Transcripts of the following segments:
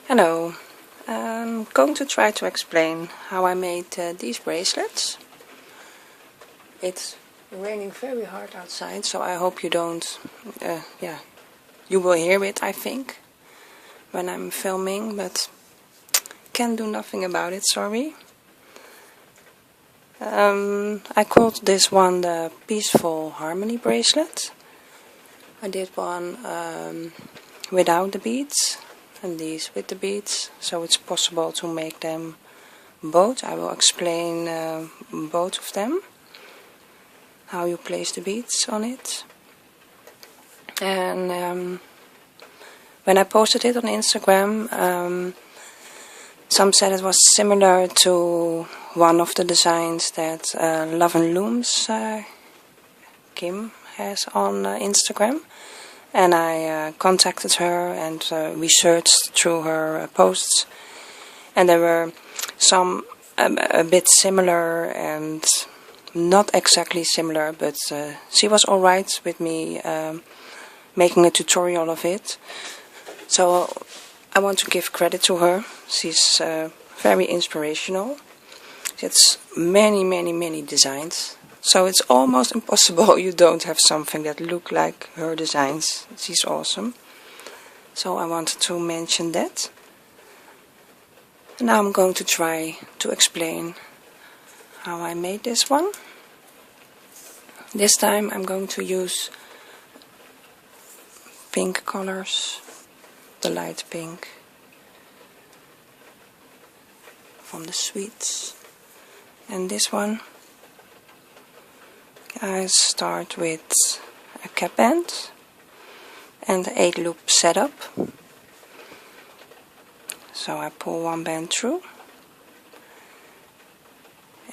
Hello, I'm going to try to explain how I made these bracelets. It's raining very hard outside, so I hope you don't, you will hear it, I think, when I'm filming, but can do nothing about it, sorry. I called this one the Peaceful Harmony bracelet. I did one without the beads and these with the beads, so it's possible to make them both. I will explain both of them, how you place the beads on it. And when I posted it on Instagram, some said it was similar to one of the designs that Love and Looms Kim has on Instagram. And I contacted her and researched through her posts, and there were some a bit similar and not exactly similar, but she was alright with me making a tutorial of it. So I want to give credit to her. She's very inspirational. She has many designs. So it's almost impossible you don't have something that look like her designs. She's awesome. So I wanted to mention that. And now I'm going to try to explain how I made this one. This time I'm going to use pink colors, the light pink from the Sweets. And this one I start with a cap band and 8 loop setup. So I pull one band through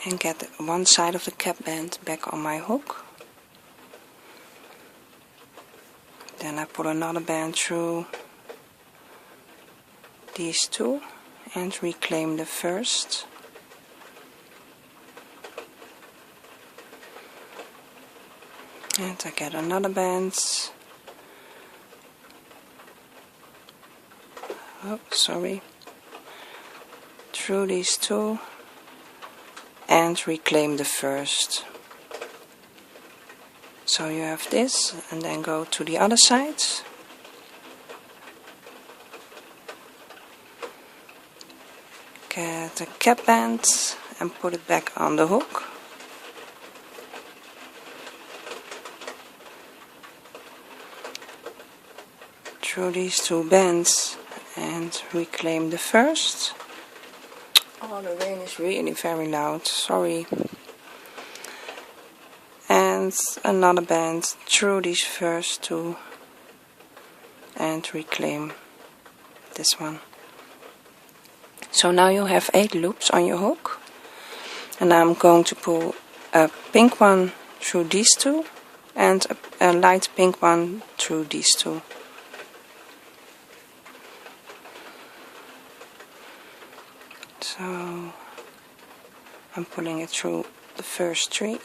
and get one side of the cap band back on my hook. Then I pull another band through these two and reclaim the first. And I get another band. Oh, sorry. Through these two and reclaim the first. So you have this, and then go to the other side. Get a cap band and put it back on the hook. Through these two bands and reclaim the first. Oh, the rain is really very loud, sorry. And another band through these first two and reclaim this one. So now you have 8 loops on your hook, and I'm going to pull a pink one through these two and a light pink one through these two. So I'm pulling it through the first 3,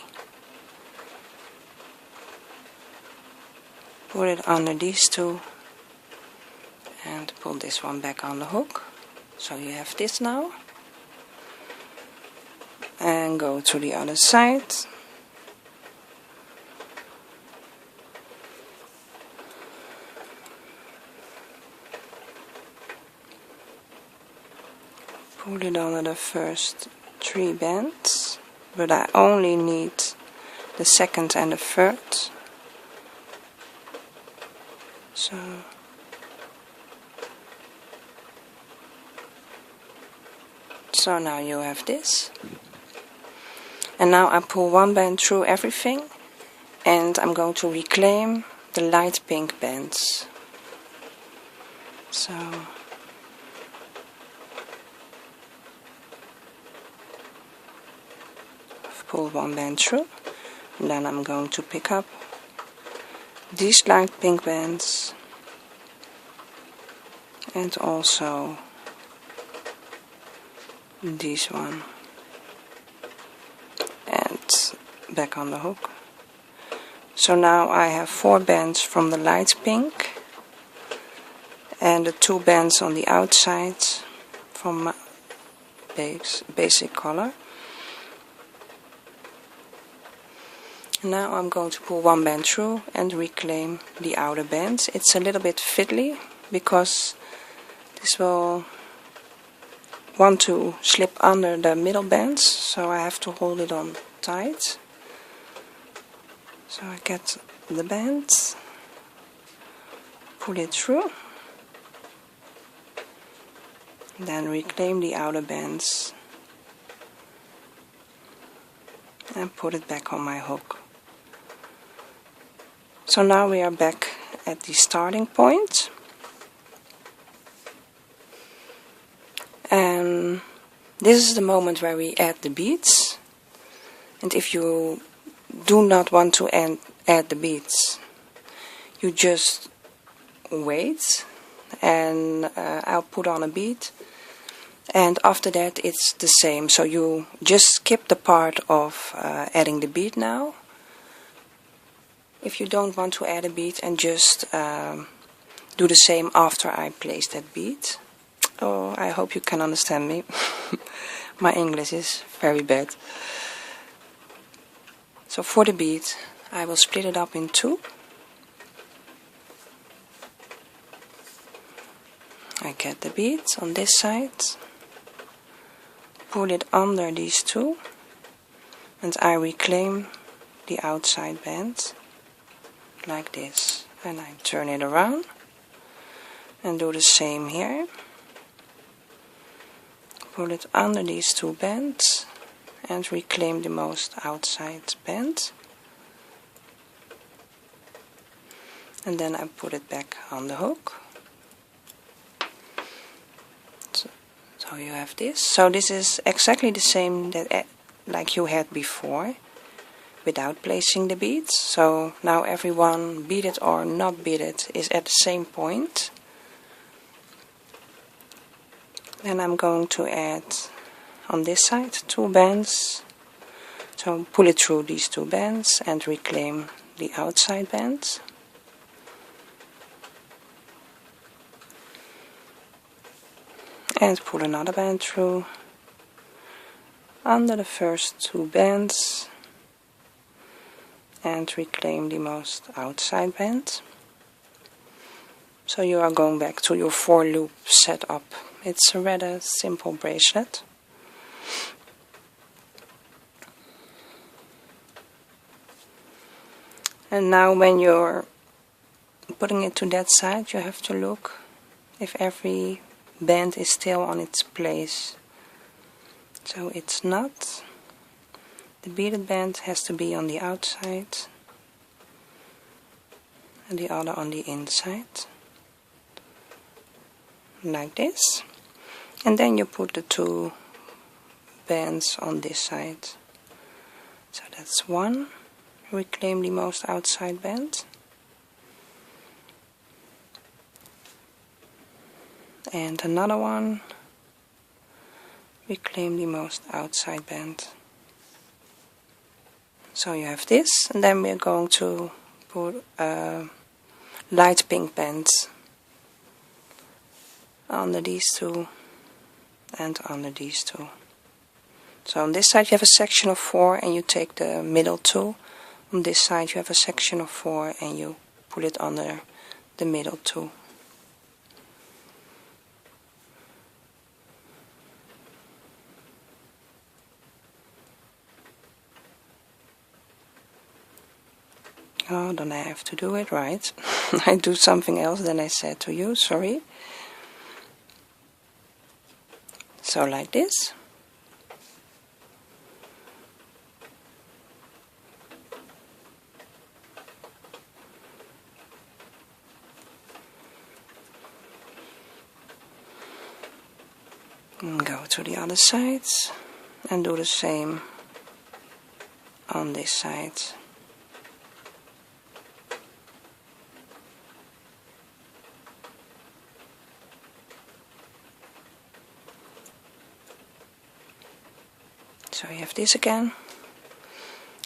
put it under these two and pull this one back on the hook. So you have this now, and go to the other side. Pull it under the first 3 bands, but I only need the second and the third. So now you have this. And now I pull one band through everything, and I'm going to reclaim the light pink bands. So pull one band through, and then I'm going to pick up these light pink bands and also this one and back on the hook. So now I have 4 bands from the light pink and the 2 bands on the outside from my basic color. Now I'm going to pull 1 band through and reclaim the outer band. It's a little bit fiddly because this will want to slip under the middle bands, so I have to hold it on tight. So I get the band, pull it through, then reclaim the outer bands and put it back on my hook. So now we are back at the starting point, and this is the moment where we add the beads. And if you do not want to add the beads, you just wait, and I'll put on a bead, and after that it's the same. So you just skip the part of adding the bead now, if you don't want to add a bead, and just do the same after I place that bead. Oh, I hope you can understand me. My English is very bad. So for the bead, I will split it up in 2. I get the bead on this side, pull it under these 2, and I reclaim the outside band like this, and I turn it around and do the same here. Pull it under these 2 bands and reclaim the most outside band, and then I put it back on the hook. So you have this. So this is exactly the same that like you had before, without placing the beads. So now everyone, beaded or not beaded, is at the same point. Then I'm going to add on this side 2 bands. So pull it through these 2 bands and reclaim the outside band. And pull another band through under the first 2 bands and reclaim the most outside band. So you are going back to your 4 loop setup. It's a rather simple bracelet. And now when you're putting it to that side, you have to look if every band is still on its place. So it's not. The beaded band has to be on the outside and the other on the inside, like this. And then you put the 2 bands on this side. So that's 1. Reclaim the most outside band. And another one. Reclaim the most outside band. So you have this, and then we're going to put light pink bands under these 2 and under these 2. So on this side you have a section of 4 and you take the middle 2. On this side you have a section of 4 and you pull it under the middle 2. Oh, then I have to do it right. I do something else than I said to you, sorry. So like this. And go to the other side and do the same on this side. So you have this again,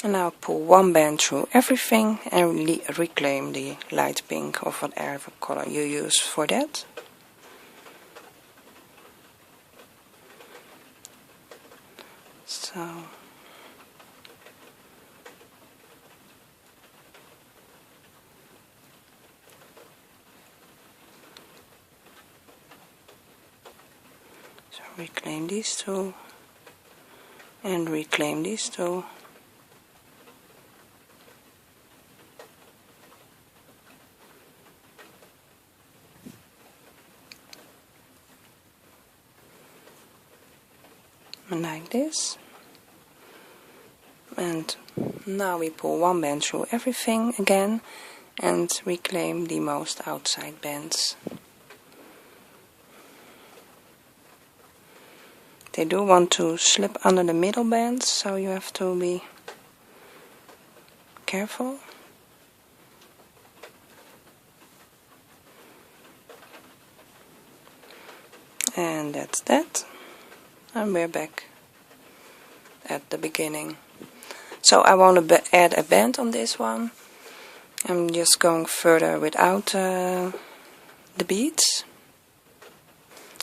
and now pull 1 band through everything and reclaim the light pink of whatever color you use for that. So reclaim these two and reclaim these two. Like this. And now we pull one band through everything again and reclaim the most outside bands. They do want to slip under the middle bands, so you have to be careful. And that's that. And we're back at the beginning. So I want to add a band on this one. I'm just going further without the beads.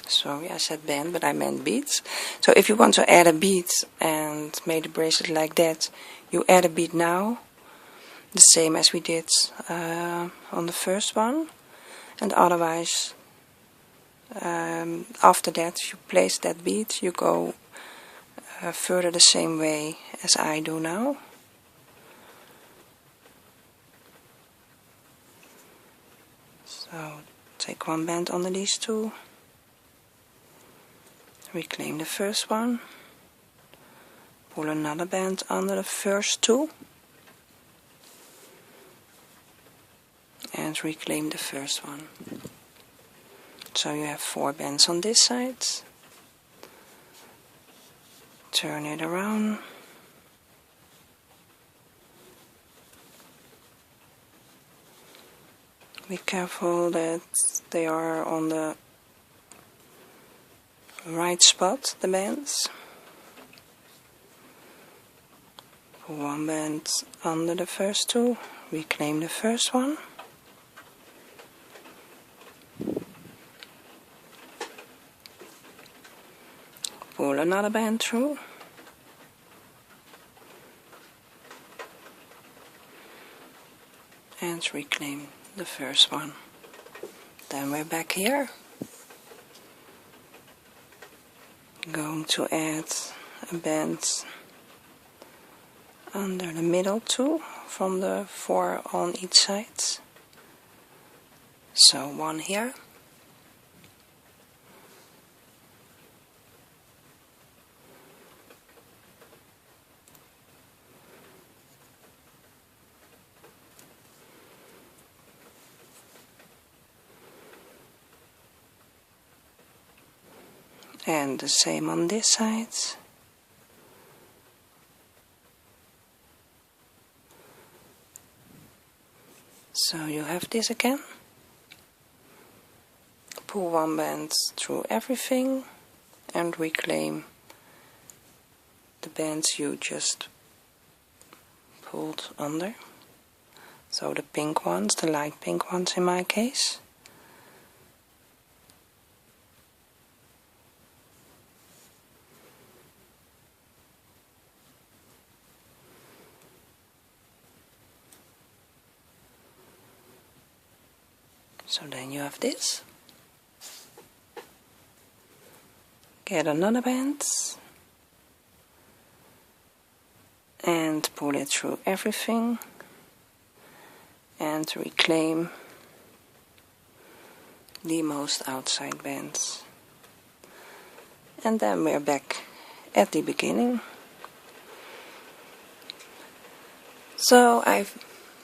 Sorry, I said band, but I meant beads. So if you want to add a bead and make the bracelet like that, you add a bead now, the same as we did on the first one. And otherwise, after that, you place that bead, you go further the same way as I do now. So take one band under these two, reclaim the first one, pull another band under the first two, and reclaim the first one. So you have 4 bands on this side. Turn it around. Be careful that they are on the right spot, the bands. Pull one band under the first two, reclaim the first one. Pull another band through. And reclaim the first one. Then we're back here. Going to add a band under the middle two from the 4 on each side. So 1 here. And the same on this side. So you have this again. Pull one band through everything and reclaim the bands you just pulled under. So the pink ones, the light pink ones in my case. So then you have this. Get another band and pull it through everything and reclaim the most outside bands. And then we're back at the beginning. So I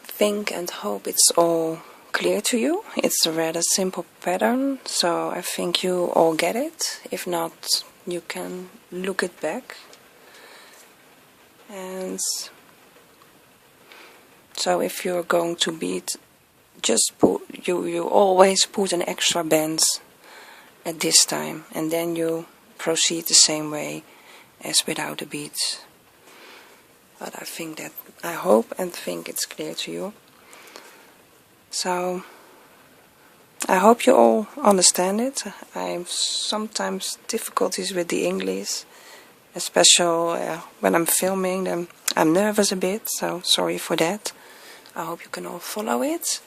think and hope it's all clear to you. It's a rather simple pattern, so I think you all get it. If not, you can look it back. And so if you're going to bead, just put you always put an extra band at this time, and then you proceed the same way as without the beads. But I hope and think it's clear to you. So I hope you all understand it. I have sometimes difficulties with the English, especially when I'm filming them. I'm nervous a bit, so sorry for that. I hope you can all follow it,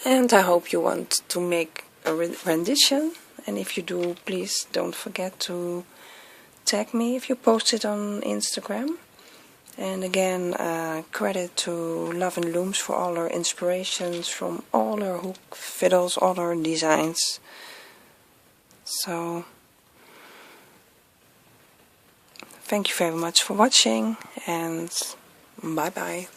and I hope you want to make a rendition, and if you do, please don't forget to tag me if you post it on Instagram. And again, credit to Love and Looms for all her inspirations from all her hook fiddles, all her designs. So thank you very much for watching, and bye bye.